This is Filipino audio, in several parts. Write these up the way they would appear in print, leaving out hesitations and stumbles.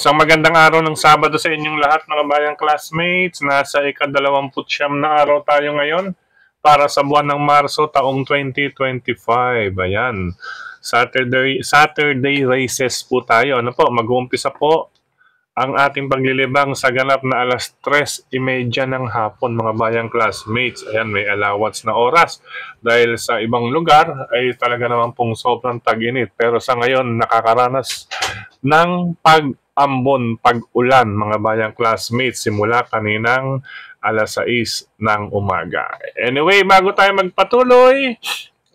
Isang magandang araw ng Sabado sa inyong lahat mga bayang classmates. Nasa ika-29 na araw tayo ngayon para sa buwan ng Marso taong 2025. Ayan. Saturday races po tayo. Ano po, mag-uumpisa po ang ating paglilibang sa ganap na alas 3:30 ng hapon mga bayang classmates. Ayan, may allowance na oras dahil sa ibang lugar ay talaga naman pong sobrang tag-init. Pero sa ngayon nakakaranas ng pag-ambon, pag-ulan mga bayang classmates simula kaninang alas 6 ng umaga. Anyway, bago tayo magpatuloy,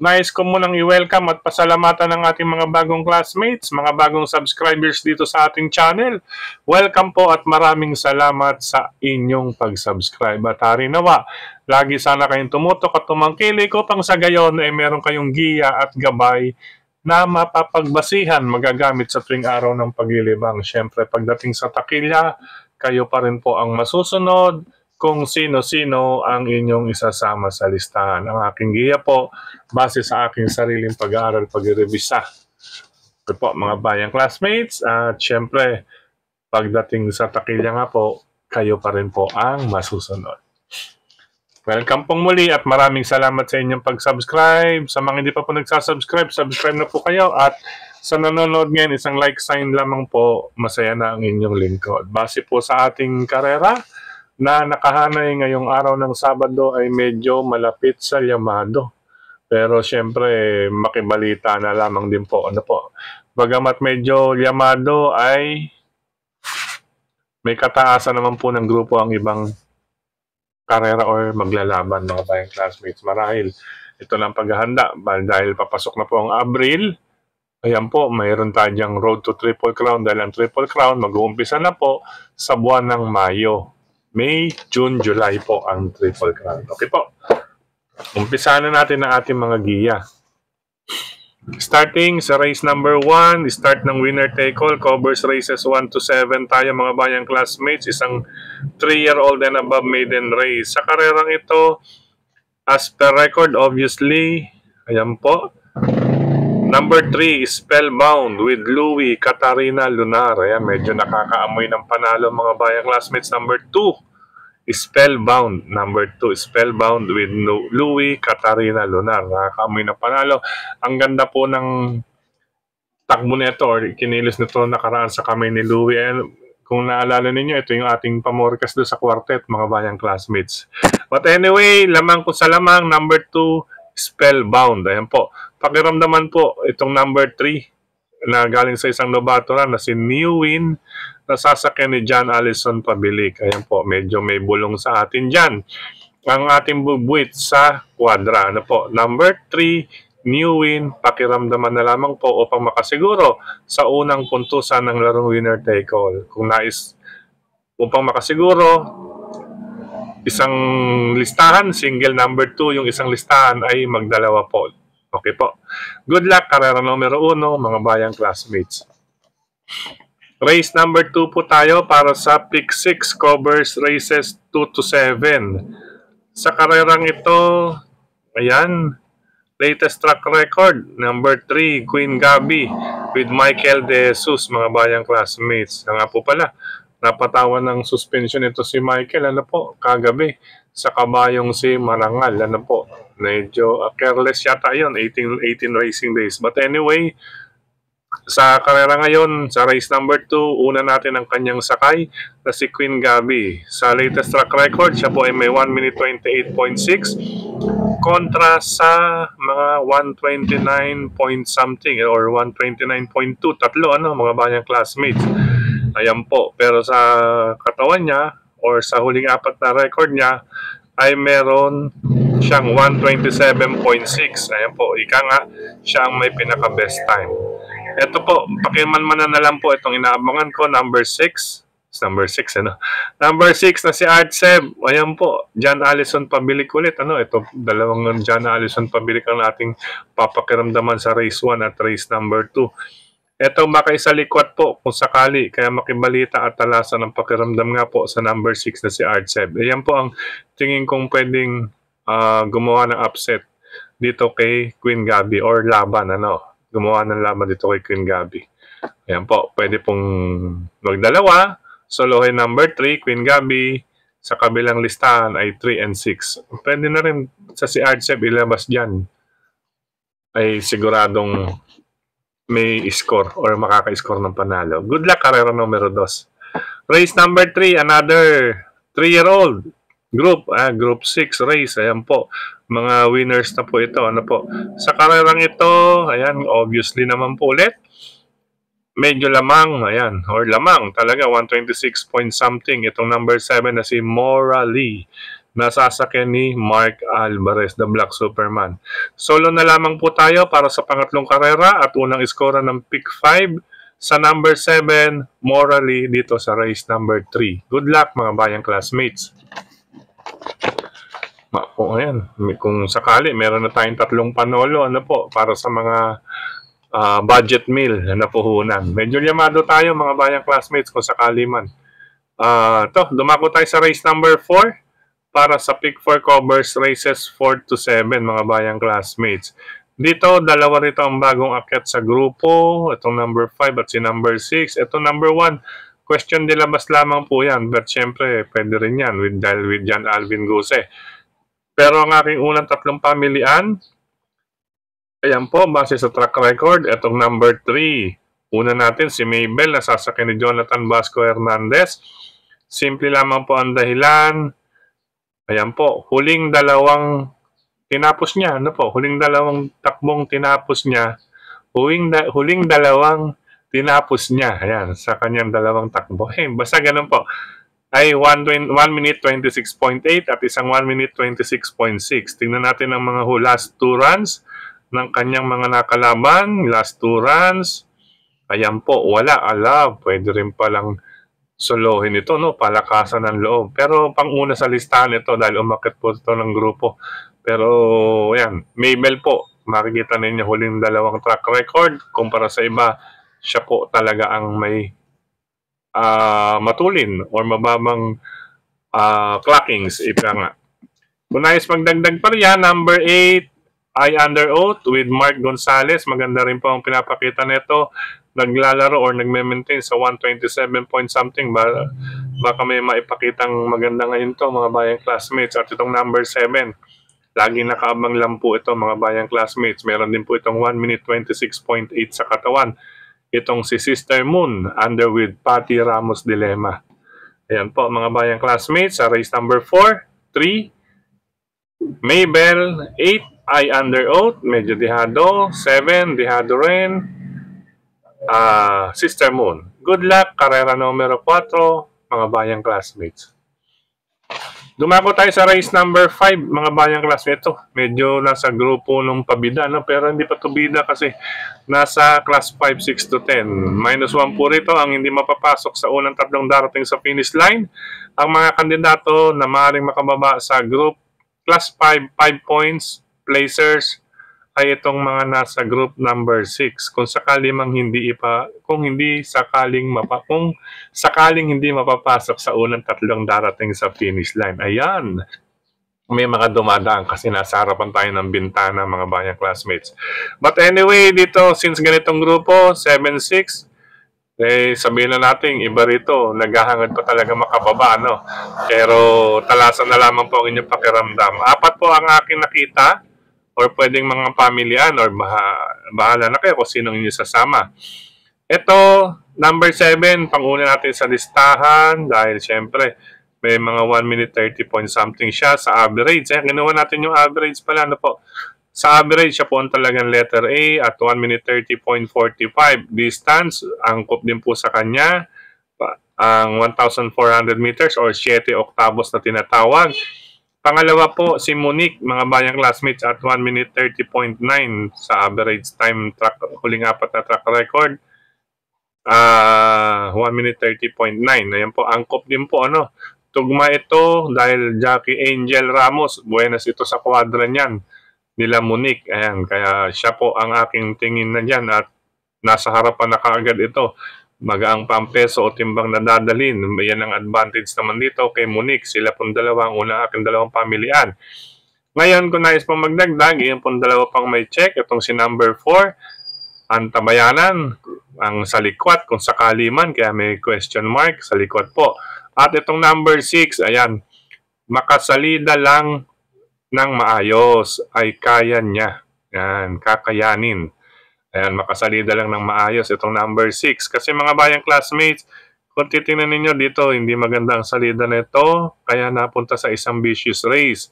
nais ko munang i-welcome at pasalamatan ng ating mga bagong classmates, mga bagong subscribers dito sa ating channel. Welcome po at maraming salamat sa inyong pag-subscribe. At hari nawa, lagi sana kayong tumutok at tumangkilik upang sa gayon ay meron kayong giya at gabay na mapapagbasihan magagamit sa tuwing araw ng paglilibang. Siyempre, pagdating sa takilya, kayo pa rin po ang masusunod kung sino-sino ang inyong isasama sa listahan. Ang aking giya po, base sa aking sariling pag-aaral, pag-revisa. Ito po, mga bayang classmates. At syempre, pagdating sa takilya nga po, kayo pa rin po ang masusunod. Welcome pong muli at maraming salamat sa inyong pag-subscribe. Sa mga hindi pa po nagsasubscribe, subscribe na po kayo. At sa nanonood ngayon, isang like sign lamang po, masaya na ang inyong lingkod. Base po sa ating karera, na nakahanay ngayong araw ng Sabado ay medyo malapit sa Llamado. Pero syempre, makibalita na lamang din po. Ano po? Bagamat medyo Llamado ay may kataasan naman po ng grupo ang ibang karera or maglalaban mga bayang classmates. Marahil ito lang paghahanda dahil papasok na po ang Abril. Ayan po, mayroon tayong road to Triple Crown dahil ang Triple Crown mag-uumpisa na po sa buwan ng Mayo. May, June, July po ang Triple Crown. Okay po. Umpisa na natin ang ating mga giya. Starting sa race number 1, start ng winner take all, covers races 1 to 7 tayo mga bayang classmates. Isang 3-year-old and above maiden race. Sa karerang ito, as per record, obviously, ayan po. Number 3, Spellbound with Louie Katarina Lunar. Ayan, medyo nakakaamoy ng panalo mga bayang classmates. Number 2, Spellbound. Number 2, Spellbound with Louie Katarina Lunar. Nakakaamoy ng panalo. Ang ganda po ng takbo nito or kinilos nito nakaraan sa kamay ni Louie. And kung naalala ninyo, ito yung ating pamorkas doon sa quartet, mga bayang classmates. But anyway, lamang ko sa lamang, number 2, Spellbound. Ayan po. Pakiramdaman po itong number 3 na galing sa isang novato na si Newwin na sasakyan ni John Allison Pabilik. Ayan po, medyo may bulong sa atin dyan. Ang ating bubuit sa quadra. Ano po? Number 3, Newwin, pakiramdaman na lamang po upang makasiguro sa unang puntusan ng larong winner take all. Kung nais upang makasiguro, isang listahan, single number 2, yung isang listahan ay magdalawa po. Okay po. Good luck, karera numero 1, mga bayang classmates. Race number 2 po tayo para sa Pick 6 covers races 2 to 7. Sa karerang ito, ayan, latest track record, number 3, Queen Gabi with Michael De Jesus, mga bayang classmates. Nga po pala, napatawan ng suspension ito si Michael, ano po, kagabi sa kabayong si Marangal, ano po, medyo careless yata yun, 18 racing days. But anyway, sa karera ngayon, sa race number 2, una natin ang kanyang sakay na si Queen Gabi. Sa latest track record, siya po ay may 1 minute 28.6 kontra sa mga 129 point something or 129.2, tatlo ano mga bayang classmates. Ayan po, pero sa katawan niya or sa huling 4 na record niya ay meron siyang 127.6. Ayan po, ika nga siya ang may pinaka-best time. Ito po, pakimanmanan na lang po itong inaabangan ko, number 6. Number 6, ano? Number 6 na si Art Seb. Ayan po, John Allison Pabilik ulit. Ano? Ito, dalawang John Allison Pabilik ang ating papakiramdaman sa race 1 at race number 2. Ito makaisalikwat po kung sakali, kaya makibalita at talasan ng pakiramdam nga po sa number 6 na si Art Seb. Ayan po ang tingin kong pwedeng gumawa ng upset dito kay Queen Gabi or laban, ano? Gumawa ng laban dito kay Queen Gabi. Ayan po, pwede pong magdalawa. Solohin number 3, Queen Gabi. Sa kabilang listahan ay 3 and 6. Pwede na rin sa si Artseb ilabas dyan. Ay siguradong may score or makaka-score ng panalo. Good luck, karera numero 2. Race number 3, another 3-year-old group. Group 6 race. Ayan po. Mga winners na po ito. Ano po? Sa karerang ito, ayan, obviously naman po ulit. Medyo lamang, ayan, or lamang talaga, 126 point something. Itong number 7 na si Mora Lee, nasasakyan ni Mark Alvarez, the Black Superman. Solo na lamang po tayo para sa pangatlong karera at unang iskora ng pick 5 sa number 7, Mora Lee, dito sa race number 3. Good luck mga bayang classmates. Ayan, kung sakali, meron na tayong 3 panolo, ano po, para sa mga budget meal na puhunan. Medyo llamado tayo mga bayang classmates kung sakali man. Dumako tayo sa race number 4 para sa pick 4 covers races 4 to 7 mga bayang classmates. Dito, dalawa rito ang bagong akyat sa grupo. Itong number 5 at si number 6. Itong number 1, question dilabas lamang po yan. But syempre, pwede rin yan dahil with Jan Alvin Guse. Pero ang aking unang 3 pamilian, ayan po, base sa track record, itong number 3. Una natin, si Mabel, nasasakyan ni Jonathan Vasco Hernandez. Simple lamang po ang dahilan. Ayan po, huling dalawang tinapos niya. Ano po? Huling dalawang takbong tinapos niya. Huling dalawang tinapos niya. Ayan, sa kanyang dalawang takbo. Basta ganun po. Ay 1 minute 26.8 at isang 1 minute 26.6. Tingnan natin ang mga last 2 runs ng kanyang mga nakalaban. Last 2 runs. Ayan po, wala. Pwede rin palang solohin ito, no? Palakasan ng loob. Pero pang-una sa listahan ito dahil umakit po ito ng grupo. Pero, ayan, Mabel po. Makikita ninyo huling dalawang track record. Kumpara sa iba, siya po talaga ang may matulin or mababang clockings. Ika nga. Kung nais magdagdag pa riyan, number 8, I Under Oath with Mark Gonzalez. Maganda rin po ang pinapakita nito. Naglalaro or nagme-maintain sa 127 point something. Baka may maipakitang maganda ngayon to mga bayang classmates. At itong number 7, laging nakaabang lang po ito mga bayang classmates. Meron din po itong 1 minute 26.8 sa katawan. Itong si Sister Moon, under with Patty Ramos Dilemma. Ayan po mga bayang classmates. Sa race number 4, 3, Mabel, 8, I Under Oath, medyo dihado. 7, dihado rin. Sister Moon. Good luck, karera numero 4, mga bayang classmates. Dumako tayo sa race number 5, mga bayang classmates. Ito, medyo nasa grupo ng pabida, no? Pero hindi pa to bida kasi nasa class 5, 6 to 10. -1 po rito ang hindi mapapasok sa unang 3 darating sa finish line. Ang mga kandidato na maaaring makababa sa group class 5, 5 points, placers, ay itong mga nasa group number 6. Kung sakaling hindi mapapasok sa unang 3 darating sa finish line. Ayan. May mga dumadaan kasi nasa harapan tayo ng bintana mga bayang classmates. But anyway, dito, since ganitong grupo, 7-6, sabihin na natin, iba rito, naghahangad pa talaga makababa, no? Pero talasan na lamang po ang inyong pakiramdam. 4 po ang aking nakita, or pwedeng mga pamilyan, or bahala na kayo kung sinong inyo sasama. Ito, number 7, pang-una natin sa listahan, dahil syempre, may mga 1 minute 30 point something siya sa average. Ginawa natin yung average pala, no po? Sa average, siya po ang talagang letter A at 1 minute 30.45. Distance, angkop din po sa kanya. Ang 1,400 meters or 7 octavos na tinatawag. Pangalawa po, si Monique, mga bayang classmates at 1 minute 30.9 sa average time track, huling 4 na track record. 1 minute 30.9. Ayan po, angkop din po, ano. Tugma ito dahil Jackie Angel Ramos, buenas ito sa kwadra niyan nila Monique. Ayan, kaya siya po ang aking tingin na dyan at nasa harapan na kaagad ito. Magaang pampeso o timbang na dadalhin. Yan ang advantage naman dito kay Monique. Sila pong dalawa ang unang aking dalawang pamilian. Ngayon, kung nais pong magdagdag, yung pong dalawa pang may check. Itong si number 4. antabayanan ang salikwat kung sakali man, kaya may question mark sa likod po. At itong number 6, ayan, makasalida lang ng maayos ay kaya niya. Yan, kakayanin. Ayan, makasalida lang ng maayos itong number 6. Kasi mga bayang classmates, kung titingnan ninyo dito, hindi maganda ang salida nito, kaya napunta sa isang vicious race.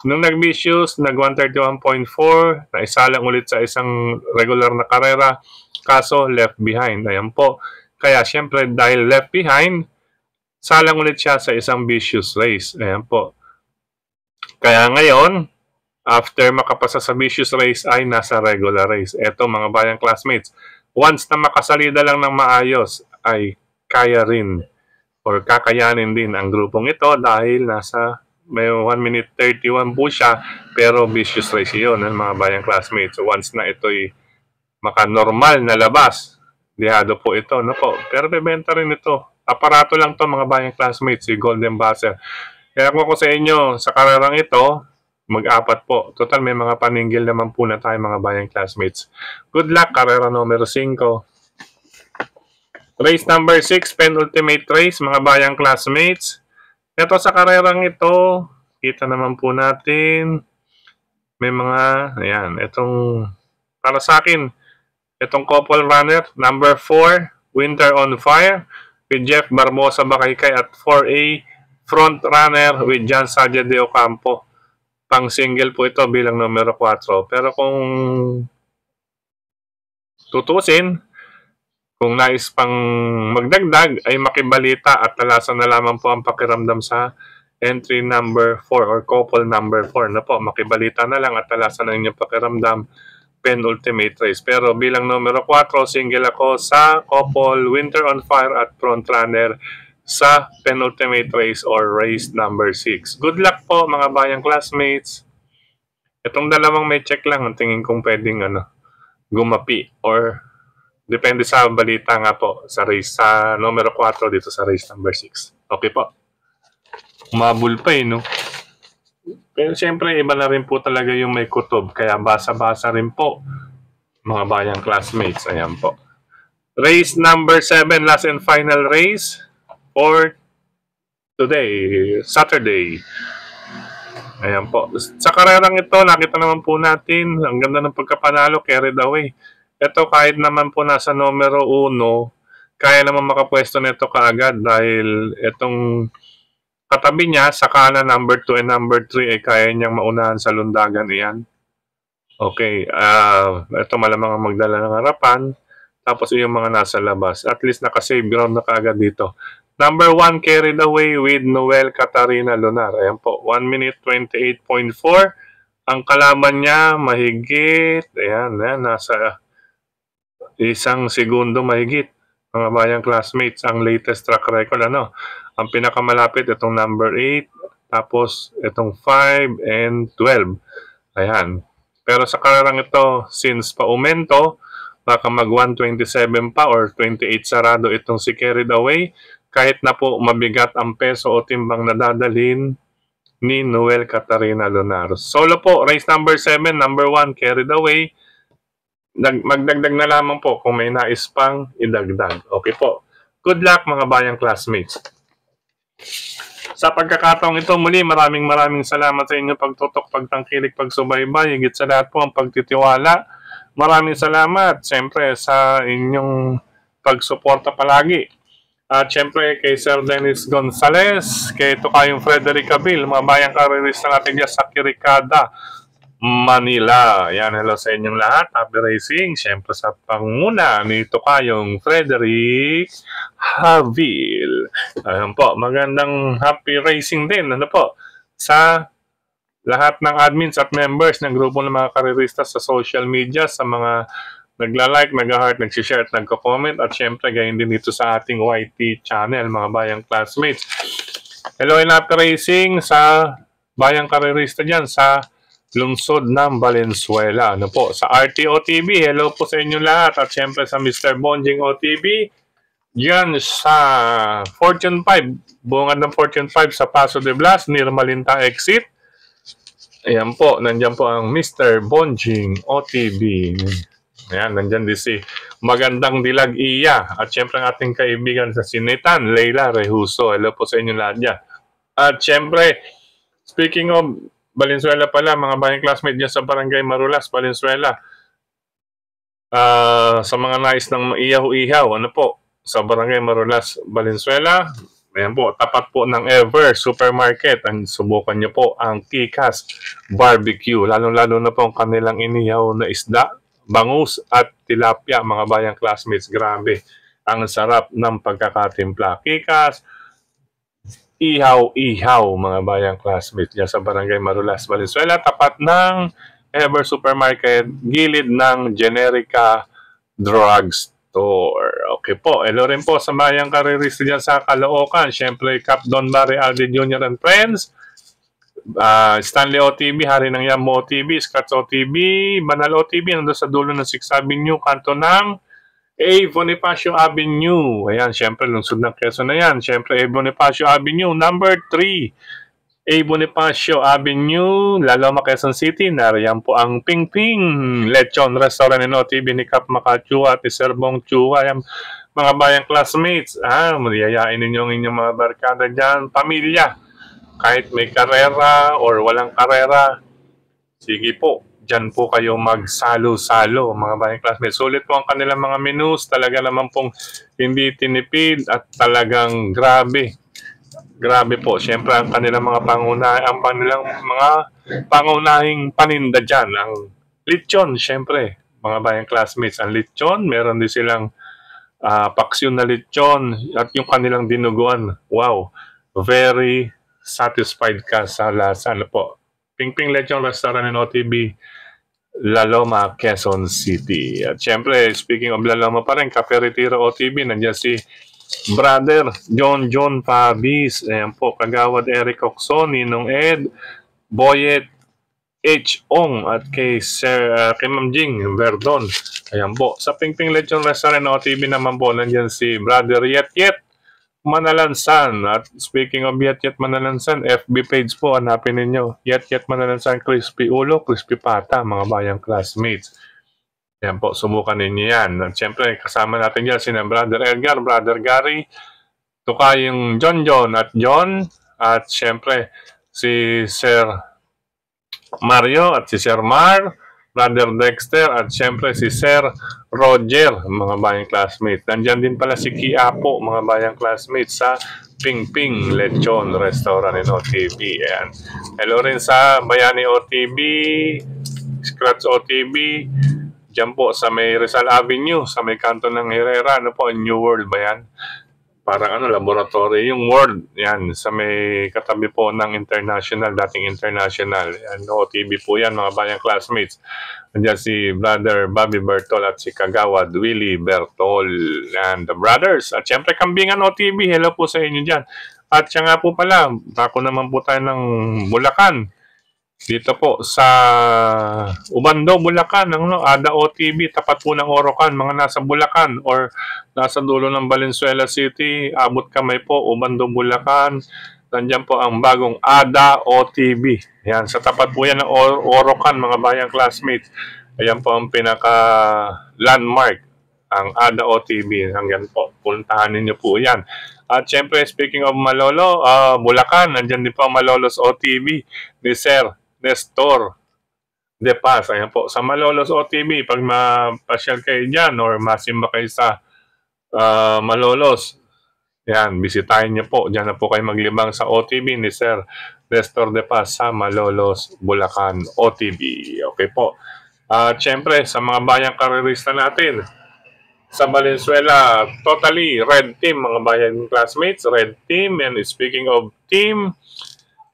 Nung nag-vicious, nag-131.4, naisalang ulit sa isang regular na karera, kaso left behind. Ayan po. Kaya syempre dahil left behind, salang ulit siya sa isang vicious race. Ayan po. Kaya ngayon, after makapasa sa vicious race ay nasa regular race. Eto mga bayang classmates, once na makasalida lang ng maayos ay kaya rin or kakayanin din ang grupong ito dahil nasa may 1 minute 31 po siya pero vicious race yun mga bayang classmates. So once na ito'y maka-normal na labas, dihado po ito. No po? Pero bebenta rin ito. Aparato lang to mga bayang classmates, si Golden Buzzer. Kaya kung ako sa inyo, sa karerang ito, mag-apat po. Total, may mga paninggil naman po na tayo mga bayang classmates. Good luck, karera numero 5. Race number 6, penultimate race, mga bayang classmates. Ito sa karerang ito, kita naman po natin, may mga, ayan, itong, para sa akin, itong couple runner, number 4, Winter on Fire, with Jeff Barbosa Bakaykay at 4A, front runner with John Sadia de Ocampo. Pang single po ito bilang numero 4. Pero kung tutusin, kung nais pang magdagdag, ay makibalita at talasan na lamang po ang pakiramdam sa entry number 4 or couple number 4. Na po, makibalita na lang at talasan na inyong pakiramdam penultimate race. Pero bilang numero 4, single ako sa couple Winter on Fire at front runner sa penultimate race or race number 6. Good luck po mga bayang classmates. Itong dalawang may check lang ang tingin kong pwedeng gumapi or depende sa balita nga po sa race sa numero 4 dito sa race number 6. Okay po. Umabol pa no? Pero siyempre iba na rin po talaga yung may kutob kaya basa-basa rin po mga bayang classmates. Ayan po. Race number 7, last and final race for today, Saturday. Ayan po. Sa karerang ito, nakita naman po natin, ang ganda ng pagkapanalo, carried away. Ito kahit naman po nasa numero 1, kaya naman makapwesto nito kaagad dahil itong katabi niya sa kanan number 2 and number 3 ay kaya niyang maunahan sa lundagan iyan. Okay, ito malamang ang magdala ng harapan. Tapos yung mga nasa labas. At least naka-save ground na kaagad dito. Number 1 carried away with Noel Catarina Lunar. Ayan po, 1 minute 28.4. Ang kalaban niya mahigit. Ayan, nasa 1 segundo mahigit. Mga bayang classmates, ang latest track record. Ang pinakamalapit itong number 8. Tapos itong 5 and 12. Ayan. Pero sa karerang ito, since pa-umento, baka mag 127 pa or 28 sarado itong si carried away. Kahit na po mabigat ang peso o timbang na dadalhin ni Noel Catarina Lunar. Solo po, race number 7, number 1, carried away. Magdagdag na lamang po kung may nais pang idagdag. Okay po. Good luck mga bayang classmates. Sa pagkakataong ito muli, maraming salamat sa inyong pagtutok, pagtangkilik, pagsubaybay. Higit sa lahat po ang pagtitiwala. Maraming salamat, siyempre, sa inyong pagsuporta palagi. At siyempre, kay Sir Dennis Gonzales, kay Tokayong Frederick Abil, mga bayang karerista natin dyan sa Kirikada, Manila. Yan, hello sa inyong lahat. Happy racing. Siyempre sa panguna ni Tokayong Frederick Abil. Ayan po, magandang happy racing din. Sa lahat ng admins at members ng grupo ng mga karerista sa social media, sa mga nagla-like, nag-heart, nag-share at nagko-comment, at syempre gayon din dito sa ating YT channel, mga bayang classmates. Hello and happy racing sa bayang karerista dyan sa lungsod ng Valenzuela. Sa RTO TV, hello po sa inyo lahat, at syempre sa Mr. Bonjing OTV, dyan sa Fortune 5, bungad ng Fortune 5 sa Paso de Blas, near Malinta Exit. Ayan po, nandiyan po ang Mr. Bonjing OTV. Ayan, nandyan din si Magandang Dilag Iya. At syempre ang ating kaibigan sa Sinitan, Leila Rehuso. Hello po sa inyo lahat dyan. At syempre, speaking of Valenzuela pala, mga bayang classmate dyan sa Barangay Marulas, Valenzuela. Sa mga nais ng ihaw-ihaw, ano po, sa Barangay Marulas, Valenzuela, ayan po, tapat po ng Ever Supermarket. Subukan nyo po ang Kikas Barbecue. Lalo-lalo na po ang kanilang inihaw na isda, bangus at tilapia, mga bayang classmates. Grabe, ang sarap ng pagkakatimpla. Kikas, ihaw-ihaw, mga bayang classmates. Diyan sa Barangay Marulas, Valenzuela, tapat ng Ever Supermarket, gilid ng Generica Drugstore. Okay po. Hello rin po sa bayang karirista dyan sa Caloocan. Siyempre, Cap Don Barry Aldi Jr. and Friends. Stanley OTV, Hari ng Yamo OTV, Scats OTV, Banal OTV, nandun sa dulo ng 6th Avenue, kanto ng A. Bonifacio Avenue. Ayan, siyempre, lungsod ng Quezon na yan. Siyempre, A. Bonifacio Avenue, number 3. A. Bonifacio Avenue, Laloma, Quezon City. Nariyan po ang Ping Ping Lechon Restaurant and OTV ni Cap Makachua at Serbong Chua. Ayan, mga bayang classmates, mayayain ninyo ang inyong mga barkada dyan. Pamilya, kahit may karera or walang karera, sige po, dyan po kayo magsalo-salo, mga bayang classmates. Sulit po ang kanilang mga menus, talaga naman pong hindi tinipid at talagang grabe. Grabe po. Siyempre, ang kanilang mga pangunahing paninda dyan, ang lechon, siyempre, mga bayang classmates. Ang lechon, meron din silang paksyon na lechon at yung kanilang dinuguan. Wow, very satisfied ka sa lasa. Ano po? Ping Ping Lechon Restaurant and OTB, Laloma, Quezon City. At siyempre, speaking of Laloma pa rin, Cafe Retiro OTB, nandiyan si Brother John Fabis, ayan po, Kagawad Eric Oxon, Ninong Ed, Boyet H. Ong, at kay Ma'am Jing Verdon. Ayan po, sa Ping Ping Lechon Restaurant OTV naman po, nandiyan si Brother Yet Manalansan. At speaking of Yet Manalansan, FB page po, hanapin ninyo. Yet Manalansan, Crispy Ulo, Crispy Pata, mga bayang classmates. Yan po, subukan ninyo yan. At syempre, kasama natin dyan sina Brother Edgar, Brother Gary, Tukayong John at John, at syempre, si Sir Mario at si Sir Mar, Brother Dexter, at syempre si Sir Roger, mga bayang classmates. Nandyan din pala si Kiapo, mga bayang classmates, sa Ping Ping Lechon Restaurant and OTV. Ayan. Hello rin sa Bayani OTV, Scratch OTV, diyan po sa may Rizal Avenue, sa may kanto ng Herrera, ano po, New World ba yan? Parang laboratory, yung World, yan, sa may katabi po ng International, dating International, yan, OTV po yan, mga bayang classmates. Nandiyan si Brother Bobby Bertol at si Kagawad Willie Bertol, and the brothers. At syempre, Kambingan OTV, hello po sa inyo dyan. At siya nga po pala, tako naman po tayo ng Bulacan. Dito po sa Ubando, Bulacan, Ada OTV, tapat po ng Orocan, mga nasa Bulacan or nasa dulo ng Valenzuela City, abot kamay po, Ubando, Bulacan. Nandiyan po ang bagong Ada OTV. Yan, sa tapat po yan ng Orocan, mga bayang classmates. Ayan po ang pinaka-landmark, ang Ada OTV. Hanggang po, puntahan ninyo po yan. At syempre, speaking of Malolo, Bulacan, nandiyan din po ang Malolos OTV ni Sir Nestor De Paz. Ayan po, sa Malolos OTV, pag mapasyal kayo dyan or masimba kayo sa Malolos, yan, bisitahin niyo po. Diyan na po kayo maglibang sa OTV ni Sir Nestor De Paz sa Malolos, Bulacan OTV. Okay po. At syempre, sa mga bayang karirista natin, sa Valenzuela, totally red team, mga bayang classmates, red team. And speaking of team,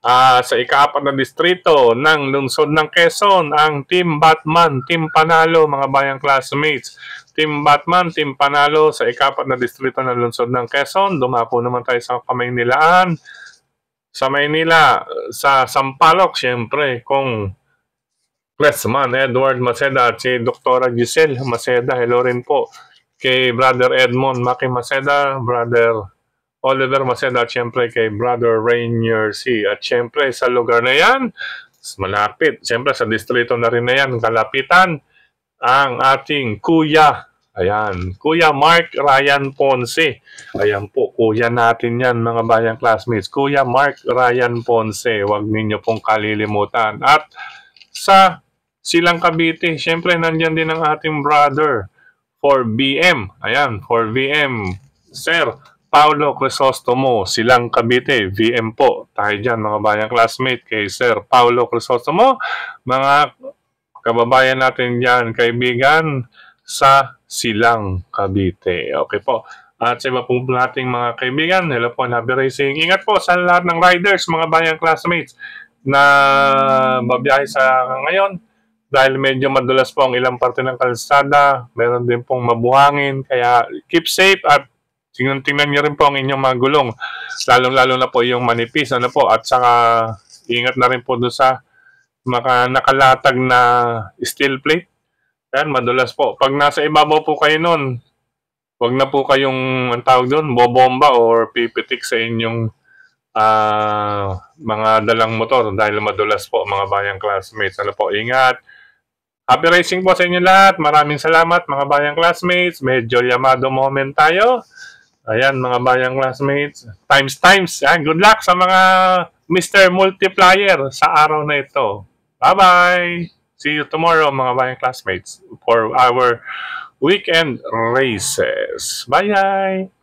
sa ika-4 na distrito ng lungsod ng Quezon, ang Team Batman, Team Panalo, mga bayang classmates. Team Batman, Team Panalo sa ika-4 na distrito ng lungsod ng Quezon. Dumako naman tayo sa Kamaynilaan. Sa Maynila, sa Sampaloc, siyempre, kung Pressman Edward Maceda at si Dr. Giselle Maceda. Hello rin po kay Brother Edmond Maki Maceda, Brother Oliver Maceda, at syempre kay Brother Rainier C. At syempre sa lugar na yan, malapit, syempre sa distrito na rin na yan, kalapitan, ang ating kuya. Ayan, Kuya Mark Ryan Ponce. Ayan po, kuya natin yan mga bayang classmates. Kuya Mark Ryan Ponce, huwag ninyo pong kalilimutan. At sa Silang Cavite, syempre nandyan din ang ating brother for BM. Ayan, for VM. Sir Paulo Crisostomo, Silang Cavite, VM po. Tayo dyan mga bayang classmate kay Sir Paulo Crisostomo. Mga kababayan natin dyan, kaibigan sa Silang Cavite. Okay po. At sa iba po nating mga kaibigan, hello po, happy racing. Ingat po sa lahat ng riders, mga bayang classmates na babiyahe sa ngayon. Dahil medyo madulas po ang ilang parte ng kalsada, meron din pong mabuhangin. Kaya keep safe at tingnan niyo rin po ang inyong mga gulong. Lalong-lalo na po yung manipis. Ano po? At saka ingat na rin po doon sa nakalatag na steel plate. Yan, madulas po. Pag nasa ibabaw po kayo nun, wag na po kayong, ang tawag doon, bobomba or pipitik sa inyong mga dalang motor dahil madulas po mga bayang classmates. Ano po, ingat. Happy racing po sa inyo lahat. Maraming salamat mga bayang classmates. Medyo Yamado moment tayo. Ayan mga bayang classmates. Times. Good luck sa mga Mr. Multiplier sa araw na ito. Bye-bye! See you tomorrow mga bayang classmates for our weekend races. Bye-bye!